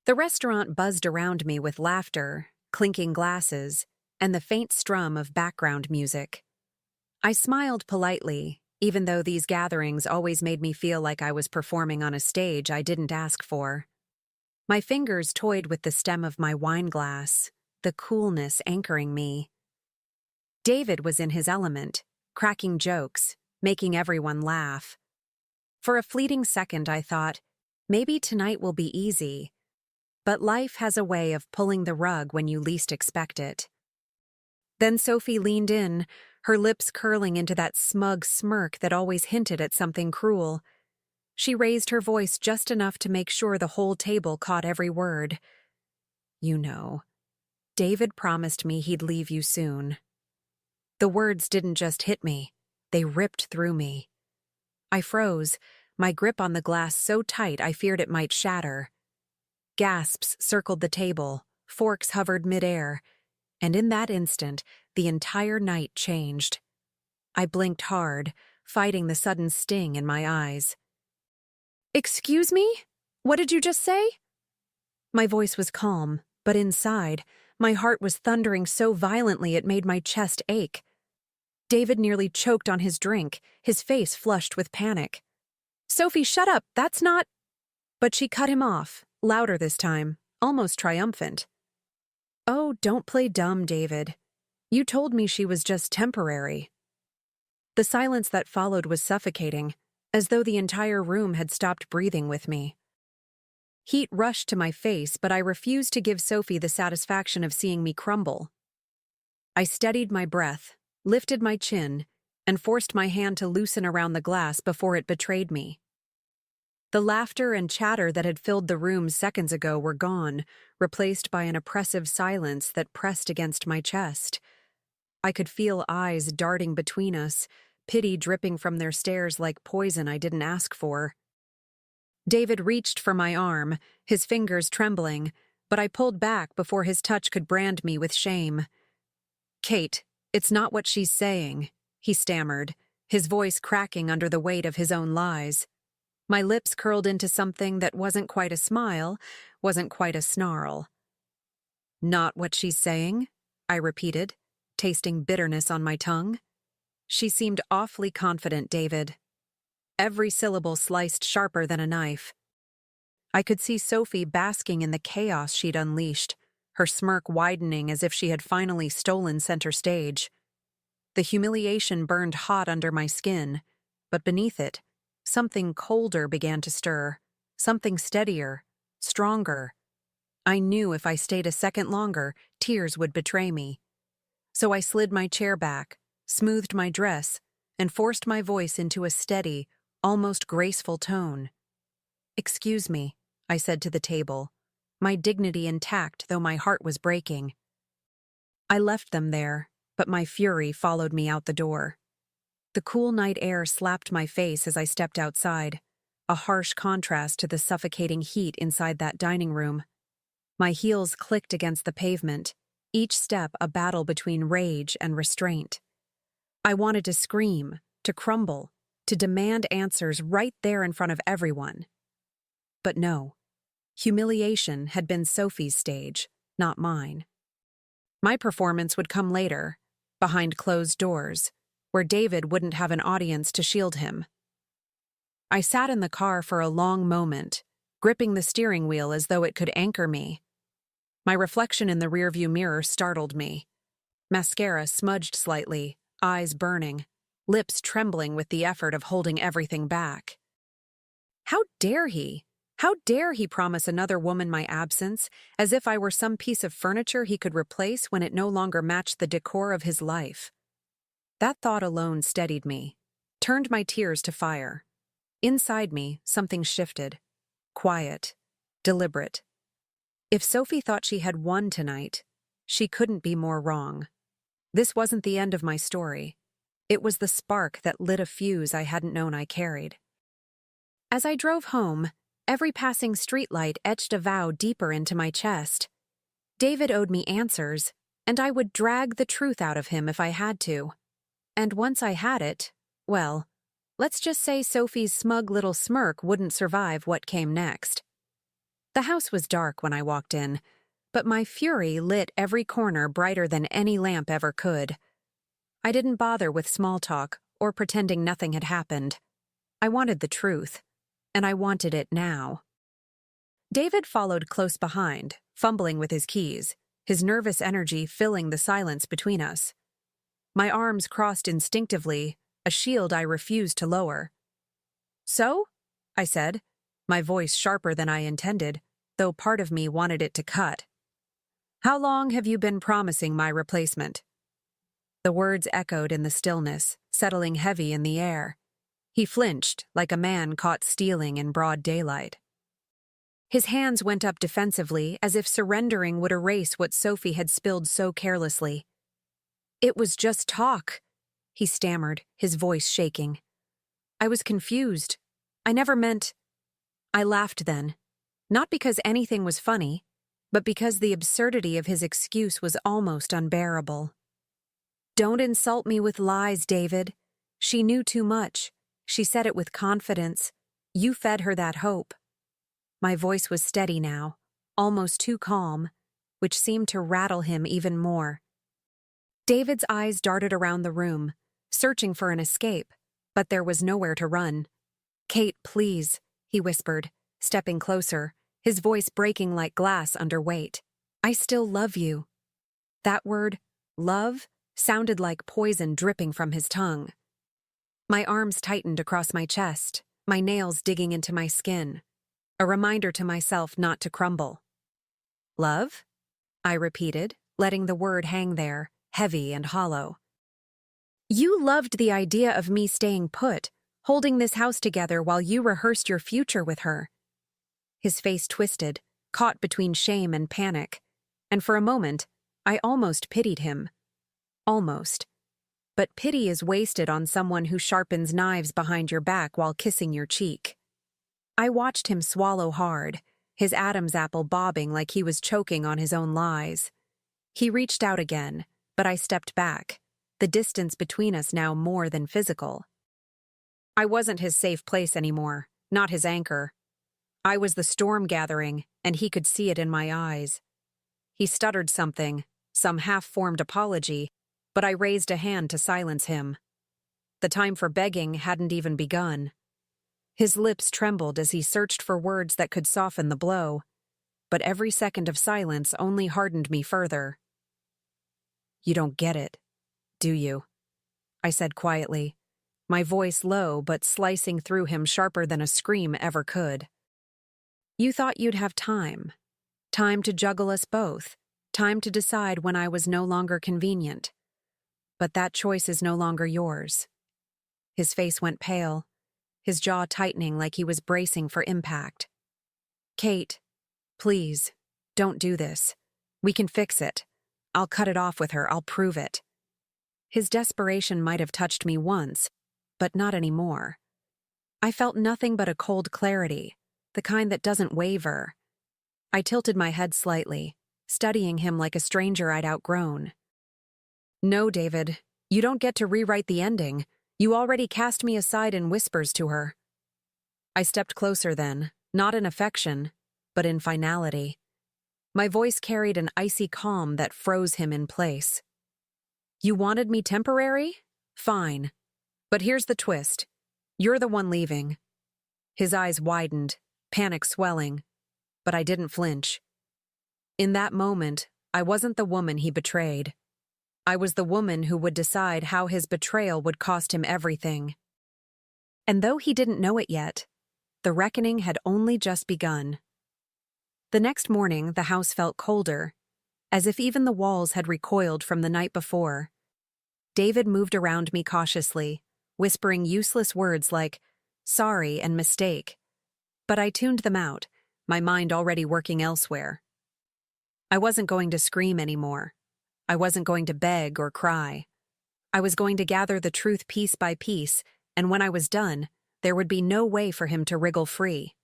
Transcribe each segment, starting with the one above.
The restaurant buzzed around me with laughter, clinking glasses, and the faint strum of background music. I smiled politely, even though these gatherings always made me feel like I was performing on a stage I didn't ask for. My fingers toyed with the stem of my wine glass, the coolness anchoring me. David was in his element, cracking jokes, making everyone laugh. For a fleeting second I thought, maybe tonight will be easy. But life has a way of pulling the rug when you least expect it. Then Sophie leaned in, her lips curling into that smug smirk that always hinted at something cruel. She raised her voice just enough to make sure the whole table caught every word. "You know, David promised me he'd leave you soon." The words didn't just hit me, they ripped through me. I froze, my grip on the glass so tight I feared it might shatter. Gasps circled the table, forks hovered midair, and in that instant, the entire night changed. I blinked hard, fighting the sudden sting in my eyes. "Excuse me? What did you just say?" My voice was calm, but inside, my heart was thundering so violently it made my chest ache. David nearly choked on his drink, his face flushed with panic. "Sophie, shut up, that's not—" But she cut him off, louder this time, almost triumphant. "Oh, don't play dumb, David. You told me she was just temporary." The silence that followed was suffocating, as though the entire room had stopped breathing with me. Heat rushed to my face, but I refused to give Sophie the satisfaction of seeing me crumble. I steadied my breath, lifted my chin, and forced my hand to loosen around the glass before it betrayed me. The laughter and chatter that had filled the room seconds ago were gone, replaced by an oppressive silence that pressed against my chest. I could feel eyes darting between us, pity dripping from their stares like poison I didn't ask for. David reached for my arm, his fingers trembling, but I pulled back before his touch could brand me with shame. "Kate, it's not what she's saying," he stammered, his voice cracking under the weight of his own lies. My lips curled into something that wasn't quite a smile, wasn't quite a snarl. "Not what she's saying?" I repeated, tasting bitterness on my tongue. She seemed awfully confident, David. Every syllable sliced sharper than a knife. I could see Sophie basking in the chaos she'd unleashed, her smirk widening as if she had finally stolen center stage. The humiliation burned hot under my skin, but beneath it, something colder began to stir, something steadier, stronger. I knew if I stayed a second longer, tears would betray me. So I slid my chair back, smoothed my dress, and forced my voice into a steady, almost graceful tone. "Excuse me," I said to the table, my dignity intact though my heart was breaking. I left them there, but my fury followed me out the door. The cool night air slapped my face as I stepped outside, a harsh contrast to the suffocating heat inside that dining room. My heels clicked against the pavement, each step a battle between rage and restraint. I wanted to scream, to crumble, to demand answers right there in front of everyone. But no, humiliation had been Sophie's stage, not mine. My performance would come later, behind closed doors, where David wouldn't have an audience to shield him. I sat in the car for a long moment, gripping the steering wheel as though it could anchor me. My reflection in the rearview mirror startled me. Mascara smudged slightly, eyes burning, lips trembling with the effort of holding everything back. How dare he? How dare he promise another woman my absence, as if I were some piece of furniture he could replace when it no longer matched the decor of his life? That thought alone steadied me, turned my tears to fire. Inside me, something shifted. Quiet, deliberate. If Sophie thought she had won tonight, she couldn't be more wrong. This wasn't the end of my story. It was the spark that lit a fuse I hadn't known I carried. As I drove home, every passing streetlight etched a vow deeper into my chest. David owed me answers, and I would drag the truth out of him if I had to. And once I had it, well, let's just say Sophie's smug little smirk wouldn't survive what came next. The house was dark when I walked in, but my fury lit every corner brighter than any lamp ever could. I didn't bother with small talk or pretending nothing had happened. I wanted the truth, and I wanted it now. David followed close behind, fumbling with his keys, his nervous energy filling the silence between us. My arms crossed instinctively, a shield I refused to lower. "So?" I said, my voice sharper than I intended, though part of me wanted it to cut. "How long have you been promising my replacement?" The words echoed in the stillness, settling heavy in the air. He flinched, like a man caught stealing in broad daylight. His hands went up defensively, as if surrendering would erase what Sophie had spilled so carelessly. "It was just talk," he stammered, his voice shaking. I was confused. I never meant... I laughed then, not because anything was funny, but because the absurdity of his excuse was almost unbearable. "Don't insult me with lies, David. She knew too much. She said it with confidence. You fed her that hope." My voice was steady now, almost too calm, which seemed to rattle him even more. David's eyes darted around the room, searching for an escape, but there was nowhere to run. "Kate, please," he whispered, stepping closer, his voice breaking like glass under weight. "I still love you." That word, love, sounded like poison dripping from his tongue. My arms tightened across my chest, my nails digging into my skin, a reminder to myself not to crumble. "Love?" I repeated, letting the word hang there, heavy and hollow. "You loved the idea of me staying put, holding this house together while you rehearsed your future with her." His face twisted, caught between shame and panic, and for a moment, I almost pitied him. Almost. But pity is wasted on someone who sharpens knives behind your back while kissing your cheek. I watched him swallow hard, his Adam's apple bobbing like he was choking on his own lies. He reached out again, but I stepped back, the distance between us now more than physical. I wasn't his safe place anymore, not his anchor. I was the storm gathering, and he could see it in my eyes. He stuttered something, some half-formed apology, but I raised a hand to silence him. The time for begging hadn't even begun. His lips trembled as he searched for words that could soften the blow, but every second of silence only hardened me further. "You don't get it, do you?" I said quietly, my voice low but slicing through him sharper than a scream ever could. "You thought you'd have time. Time to juggle us both. Time to decide when I was no longer convenient. But that choice is no longer yours." His face went pale, his jaw tightening like he was bracing for impact. "Kate, please, don't do this. We can fix it. I'll cut it off with her, I'll prove it." His desperation might have touched me once, but not anymore. I felt nothing but a cold clarity, the kind that doesn't waver. I tilted my head slightly, studying him like a stranger I'd outgrown. "No, David, you don't get to rewrite the ending. You already cast me aside in whispers to her." I stepped closer then, not in affection, but in finality. My voice carried an icy calm that froze him in place. "You wanted me temporary? Fine. But here's the twist. You're the one leaving." His eyes widened, panic swelling, but I didn't flinch. In that moment, I wasn't the woman he betrayed. I was the woman who would decide how his betrayal would cost him everything. And though he didn't know it yet, the reckoning had only just begun. The next morning, the house felt colder, as if even the walls had recoiled from the night before. David moved around me cautiously, whispering useless words like sorry and mistake. But I tuned them out, my mind already working elsewhere. I wasn't going to scream anymore. I wasn't going to beg or cry. I was going to gather the truth piece by piece, and when I was done, there would be no way for him to wriggle free.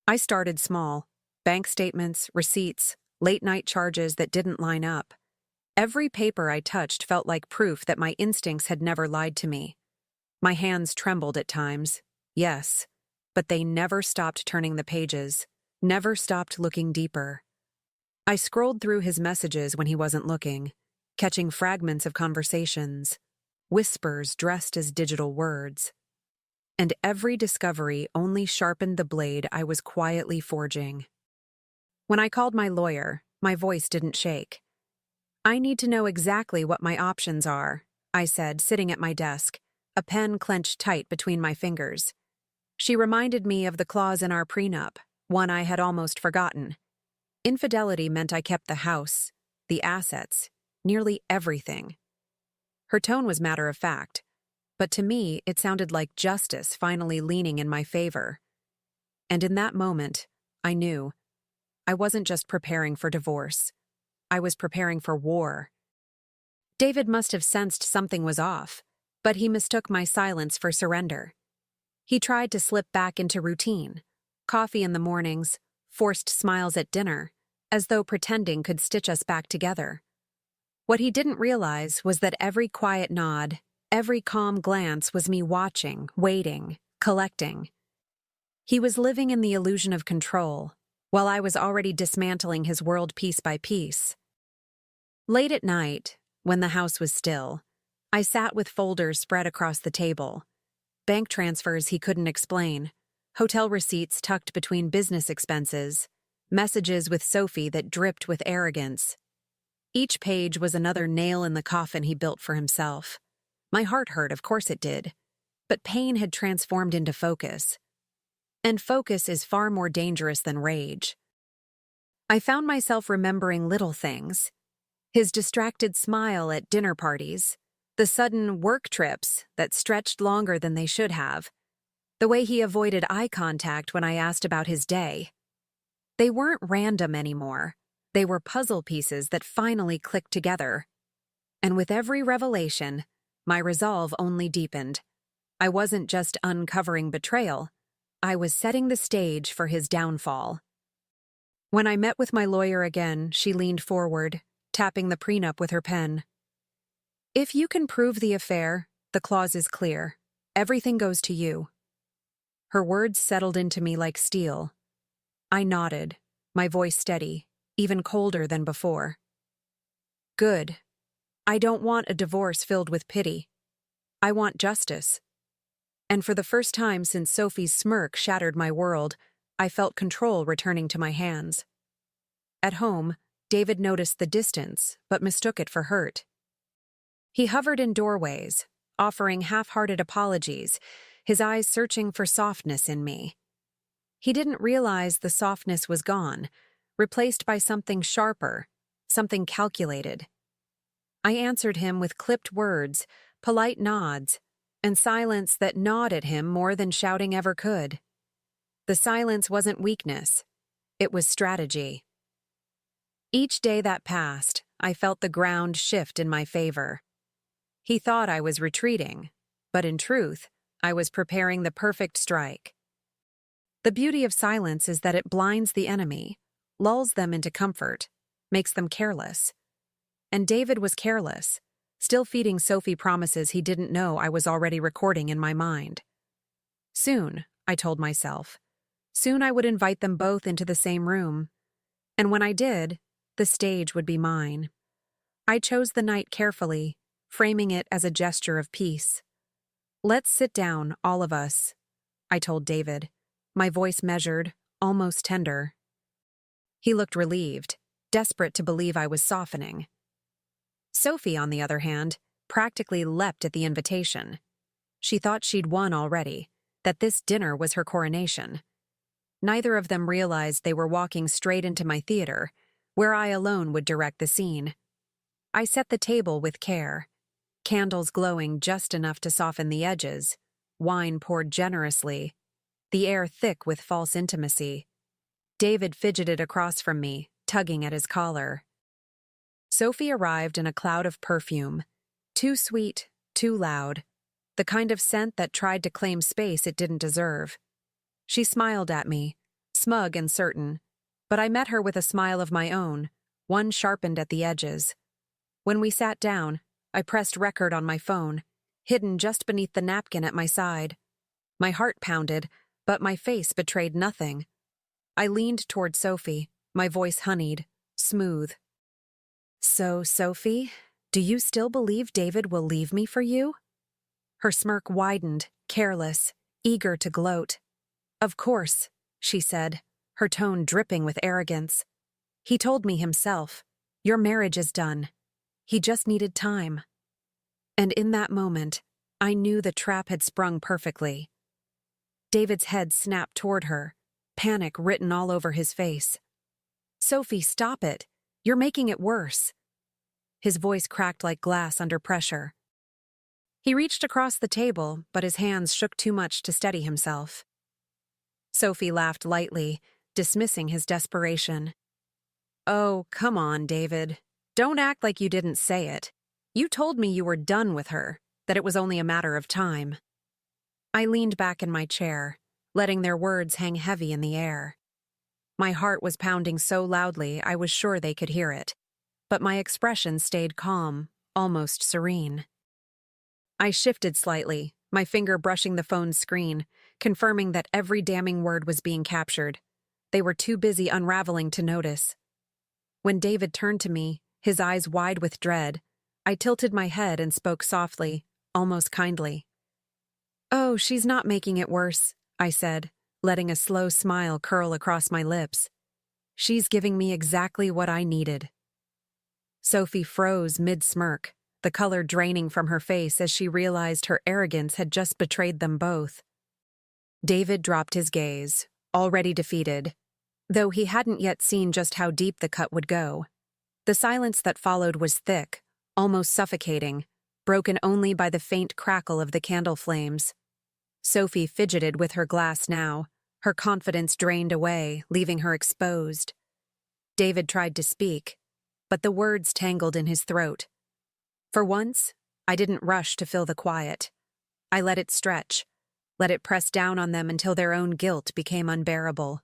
I started small. Bank statements, receipts, late-night charges that didn't line up. Every paper I touched felt like proof that my instincts had never lied to me. My hands trembled at times, yes, but they never stopped turning the pages. never stopped looking deeper. I scrolled through his messages when he wasn't looking, catching fragments of conversations, whispers dressed as digital words. And every discovery only sharpened the blade I was quietly forging. When I called my lawyer, my voice didn't shake. "I need to know exactly what my options are," I said, sitting at my desk, a pen clenched tight between my fingers. She reminded me of the clause in our prenup, one I had almost forgotten. Infidelity meant I kept the house, the assets, nearly everything. Her tone was matter-of-fact, but to me it sounded like justice finally leaning in my favor. And in that moment, I knew. I wasn't just preparing for divorce. I was preparing for war. David must have sensed something was off, but he mistook my silence for surrender. He tried to slip back into routine, coffee in the mornings, forced smiles at dinner, as though pretending could stitch us back together. What he didn't realize was that every quiet nod, every calm glance was me watching, waiting, collecting. He was living in the illusion of control, while I was already dismantling his world piece by piece. Late at night, when the house was still, I sat with folders spread across the table. Bank transfers he couldn't explain, hotel receipts tucked between business expenses, messages with Sophie that dripped with arrogance. Each page was another nail in the coffin he built for himself. My heart hurt, of course it did, but pain had transformed into focus. And focus is far more dangerous than rage. I found myself remembering little things. His distracted smile at dinner parties, the sudden work trips that stretched longer than they should have, the way he avoided eye contact when I asked about his day. They weren't random anymore. They were puzzle pieces that finally clicked together. And with every revelation, my resolve only deepened. I wasn't just uncovering betrayal. I was setting the stage for his downfall. When I met with my lawyer again, she leaned forward, tapping the prenup with her pen. "If you can prove the affair, the clause is clear. Everything goes to you." Her words settled into me like steel. I nodded, my voice steady, even colder than before. "Good. I don't want a divorce filled with pity. I want justice." And for the first time since Sophie's smirk shattered my world, I felt control returning to my hands. At home, David noticed the distance, but mistook it for hurt. He hovered in doorways, offering half-hearted apologies, his eyes searching for softness in me. He didn't realize the softness was gone, replaced by something sharper, something calculated. I answered him with clipped words, polite nods, and silence that gnawed at him more than shouting ever could. The silence wasn't weakness. It was strategy. Each day that passed, I felt the ground shift in my favor. He thought I was retreating, but in truth, I was preparing the perfect strike. The beauty of silence is that it blinds the enemy, lulls them into comfort, makes them careless. And David was careless, still feeding Sophie promises he didn't know I was already recording in my mind. Soon, I told myself, soon I would invite them both into the same room. And when I did, the stage would be mine. I chose the night carefully, framing it as a gesture of peace. "Let's sit down, all of us," I told David, my voice measured, almost tender. He looked relieved, desperate to believe I was softening. Sophie, on the other hand, practically leapt at the invitation. She thought she'd won already, that this dinner was her coronation. Neither of them realized they were walking straight into my theater, where I alone would direct the scene. I set the table with care, candles glowing just enough to soften the edges, wine poured generously, the air thick with false intimacy. David fidgeted across from me, tugging at his collar. Sophie arrived in a cloud of perfume, too sweet, too loud, the kind of scent that tried to claim space it didn't deserve. She smiled at me, smug and certain, but I met her with a smile of my own, one sharpened at the edges. When we sat down, I pressed record on my phone, hidden just beneath the napkin at my side. My heart pounded, but my face betrayed nothing. I leaned toward Sophie, my voice honeyed, smooth. So, Sophie, do you still believe David will leave me for you? Her smirk widened, careless, eager to gloat. Of course, she said, her tone dripping with arrogance. He told me himself, your marriage is done. He just needed time. And in that moment, I knew the trap had sprung perfectly. David's head snapped toward her, panic written all over his face. Sophie, stop it. You're making it worse. His voice cracked like glass under pressure. He reached across the table, but his hands shook too much to steady himself. Sophie laughed lightly, dismissing his desperation. Oh, come on, David. Don't act like you didn't say it. You told me you were done with her, that it was only a matter of time. I leaned back in my chair, letting their words hang heavy in the air. My heart was pounding so loudly I was sure they could hear it, but my expression stayed calm, almost serene. I shifted slightly, my finger brushing the phone's screen, confirming that every damning word was being captured. They were too busy unraveling to notice. When David turned to me, his eyes wide with dread, I tilted my head and spoke softly, almost kindly. Oh, she's not making it worse, I said, letting a slow smile curl across my lips. She's giving me exactly what I needed. Sophie froze mid-smirk, the color draining from her face as she realized her arrogance had just betrayed them both. David dropped his gaze, already defeated, though he hadn't yet seen just how deep the cut would go. The silence that followed was thick, almost suffocating, broken only by the faint crackle of the candle flames. Sophie fidgeted with her glass now, her confidence drained away, leaving her exposed. David tried to speak, but the words tangled in his throat. For once, I didn't rush to fill the quiet. I let it stretch, let it press down on them until their own guilt became unbearable.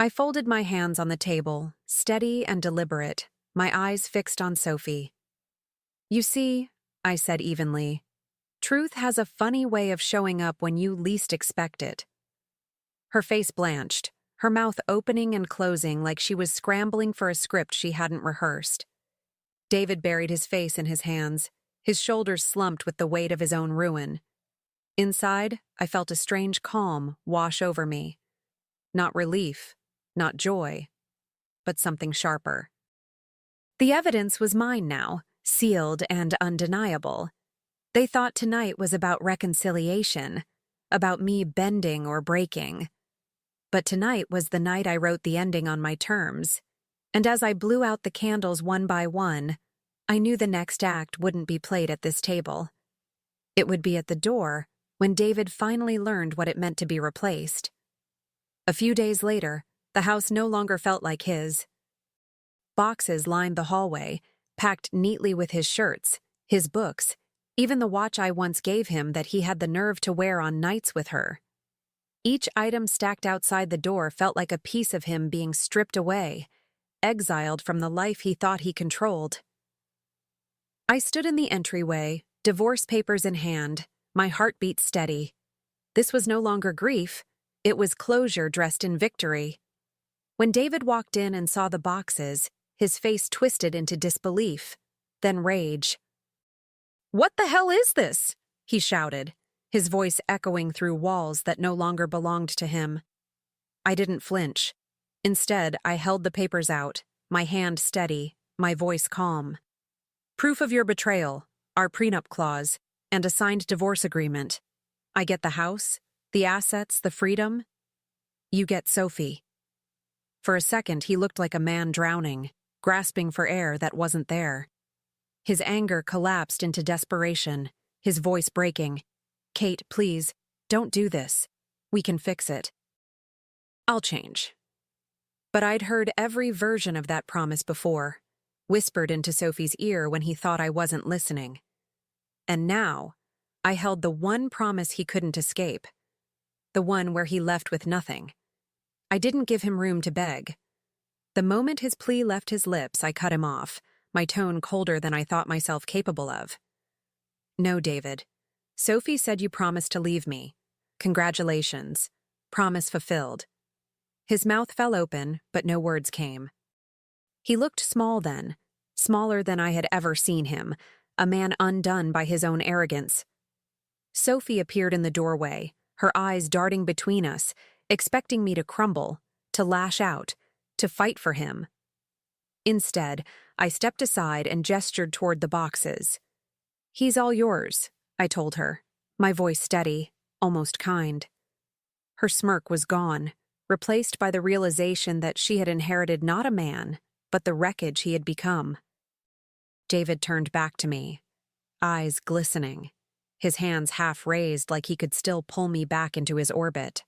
I folded my hands on the table, steady and deliberate, my eyes fixed on Sophie. You see, I said evenly, truth has a funny way of showing up when you least expect it. Her face blanched, her mouth opening and closing like she was scrambling for a script she hadn't rehearsed. David buried his face in his hands, his shoulders slumped with the weight of his own ruin. Inside, I felt a strange calm wash over me. Not relief, not joy, but something sharper. The evidence was mine now, sealed and undeniable. They thought tonight was about reconciliation, about me bending or breaking. But tonight was the night I wrote the ending on my terms, and as I blew out the candles one by one, I knew the next act wouldn't be played at this table. It would be at the door when David finally learned what it meant to be replaced. A few days later, the house no longer felt like his. Boxes lined the hallway, packed neatly with his shirts, his books, even the watch I once gave him that he had the nerve to wear on nights with her. Each item stacked outside the door felt like a piece of him being stripped away, exiled from the life he thought he controlled. I stood in the entryway, divorce papers in hand, my heartbeat steady. This was no longer grief, it was closure dressed in victory. When David walked in and saw the boxes, his face twisted into disbelief, then rage. "What the hell is this?" he shouted, his voice echoing through walls that no longer belonged to him. I didn't flinch. Instead, I held the papers out, my hand steady, my voice calm. Proof of your betrayal, our prenup clause, and a signed divorce agreement. I get the house, the assets, the freedom. You get Sophie. For a second, he looked like a man drowning, grasping for air that wasn't there. His anger collapsed into desperation, his voice breaking. "Kate, please, don't do this. We can fix it. I'll change." But I'd heard every version of that promise before, whispered into Sophie's ear when he thought I wasn't listening. And now, I held the one promise he couldn't escape, the one where he left with nothing. I didn't give him room to beg. The moment his plea left his lips, I cut him off, my tone colder than I thought myself capable of. "No, David. Sophie said you promised to leave me. Congratulations. Promise fulfilled. His mouth fell open, but no words came. He looked small then, smaller than I had ever seen him, a man undone by his own arrogance. Sophie appeared in the doorway, her eyes darting between us, expecting me to crumble, to lash out, to fight for him. Instead, I stepped aside and gestured toward the boxes. "He's all yours," I told her, my voice steady, almost kind. Her smirk was gone, replaced by the realization that she had inherited not a man, but the wreckage he had become. David turned back to me, eyes glistening, his hands half raised like he could still pull me back into his orbit.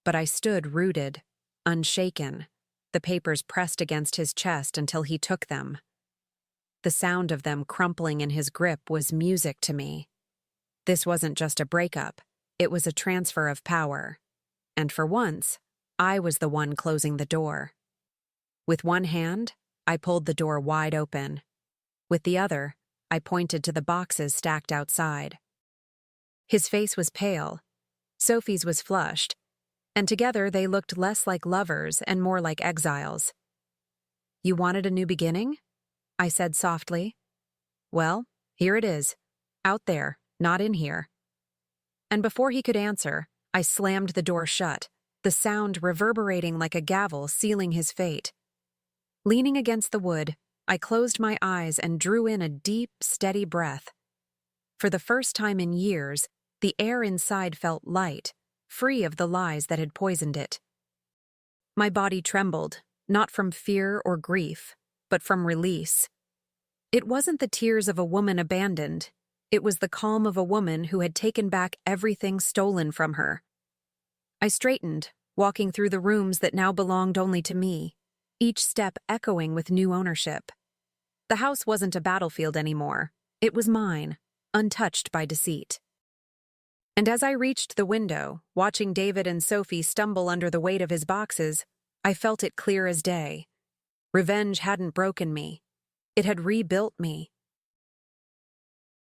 But I stood rooted, unshaken, the papers pressed against his chest until he took them. The sound of them crumpling in his grip was music to me. This wasn't just a breakup, it was a transfer of power. And for once, I was the one closing the door. With one hand, I pulled the door wide open. With the other, I pointed to the boxes stacked outside. His face was pale, Sophie's was flushed, and together they looked less like lovers and more like exiles. "You wanted a new beginning?" I said softly. "Well, here it is. Out there, not in here." And before he could answer, I slammed the door shut, the sound reverberating like a gavel sealing his fate. Leaning against the wood, I closed my eyes and drew in a deep, steady breath. For the first time in years, the air inside felt light, free of the lies that had poisoned it. My body trembled, not from fear or grief, but from release. It wasn't the tears of a woman abandoned. It was the calm of a woman who had taken back everything stolen from her. I straightened, walking through the rooms that now belonged only to me, each step echoing with new ownership. The house wasn't a battlefield anymore. It was mine, untouched by deceit. And as I reached the window, watching David and Sophie stumble under the weight of his boxes, I felt it clear as day. Revenge hadn't broken me. It had rebuilt me,